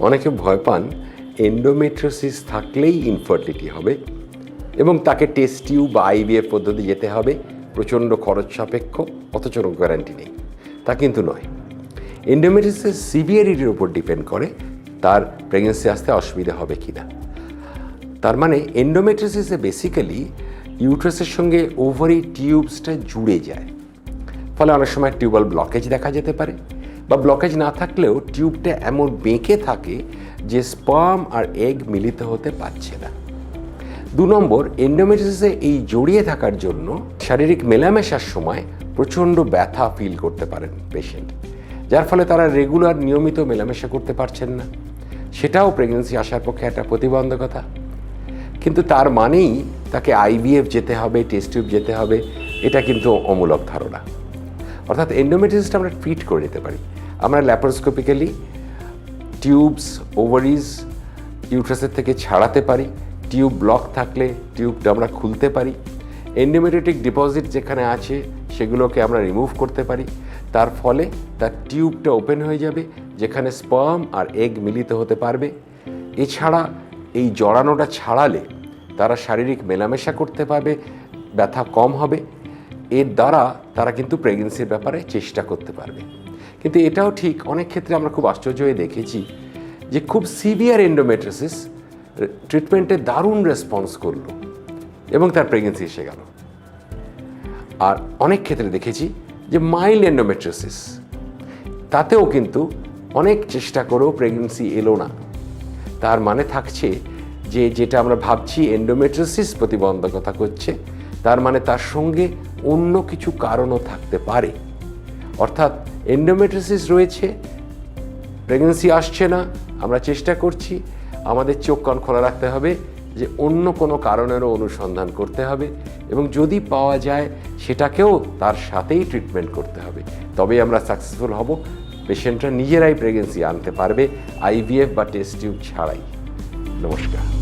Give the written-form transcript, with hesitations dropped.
অনেকে ভয় পান এন্ডোমেট্রিওসিস থাকলেই ইনফার্টিলিটি হবে এবং তাকে টেস্ট টিউব বা আইভিএফ পদ্ধতি যেতে হবে, প্রচণ্ড খরচ সাপেক্ষ, অথচ কোনো গ্যারান্টি নেই। তা কিন্তু নয়। এন্ডোমেট্রিওসিস সিভিয়ারিটির উপর ডিপেন্ড করে তার প্রেগনেন্সি আসতে অসুবিধা হবে কি না। তার মানে এন্ডোমেট্রিওসিসে বেসিক্যালি ইউট্রাসের সঙ্গে ওভারি টিউবসটা জুড়ে যায়, ফলে অনেক সময় টিউবাল ব্লকেজ দেখা যেতে পারে, বা ব্লকেজ না থাকলেও টিউবটা এমন বেঁকে থাকে যে স্পার্ম আর এগ মিলিত হতে পারছে না। 2 নম্বর, এন্ডোমেট্রিওসিসে এই জড়িয়ে থাকার জন্য শারীরিক মেলামেশার সময় প্রচণ্ড ব্যথা ফিল করতে পারেন পেশেন্ট, যার ফলে তারা রেগুলার নিয়মিত মেলামেশা করতে পারছেন না। সেটাও প্রেগনেন্সি আসার পক্ষে একটা প্রতিবন্ধকতা। কিন্তু তার মানেই তাকে আইভিএফ যেতে হবে, টেস্ট টিউব যেতে হবে, এটা কিন্তু অমূলক ধারণা। অর্থাৎ এন্ডোমেট্রিওসিসটা আমরা ট্রিট করে নিতে পারি। আমরা ল্যাপারোস্কোপিক্যালি টিউবস, ওভারিজ ইউট্রাসের থেকে ছাড়াতে পারি। টিউব ব্লক থাকলে টিউবটা আমরা খুলতে পারি। এন্ডোমেট্রিওটিক ডিপোজিট যেখানে আছে সেগুলোকে আমরা রিমুভ করতে পারি। তার ফলে তার টিউবটা ওপেন হয়ে যাবে, যেখানে স্পার্ম আর এগ মিলিত হতে পারবে। এছাড়া এই জড়ানোটা ছাড়ালে তারা শারীরিক মেলামেশা করতে পারবে, ব্যথা কম হবে। এর দ্বারা তারা কিন্তু প্রেগনেন্সির ব্যাপারে চেষ্টা করতে পারবে। কিন্তু এটাও ঠিক, অনেক ক্ষেত্রে আমরা খুব আশ্চর্য হয়ে দেখেছি যে খুব সিভিয়ার এন্ডোমেট্রিওসিস ট্রিটমেন্টে দারুণ রেসপন্স করলো এবং তার প্রেগনেন্সি এসে গেল। আর অনেক ক্ষেত্রে দেখেছি যে মাইল্ড এন্ডোমেট্রিওসিস, তাতেও কিন্তু অনেক চেষ্টা করেও প্রেগনেন্সি এলো না। তার মানে থাকছে যে যেটা আমরা ভাবছি এন্ডোমেট্রিওসিস প্রতিবন্ধকতা করছে, তার মানে তার সঙ্গে অন্য কিছু কারণও থাকতে পারে। অর্থাৎ এন্ডোমেট্রিওসিস রয়েছে, প্রেগনেন্সি আসছে না, আমরা চেষ্টা করছি, আমাদের চোখ কান খোলা রাখতে হবে যে অন্য কোনো কারণেরও অনুসন্ধান করতে হবে, এবং যদি পাওয়া যায় সেটাকেও তার সাথেই ট্রিটমেন্ট করতে হবে। তবেই আমরা সাকসেসফুল হব। পেশেন্টরা নিজেরাই প্রেগনেন্সি আনতে পারবে আইভিএফ বা টেস্ট টিউব ছাড়াই। নমস্কার।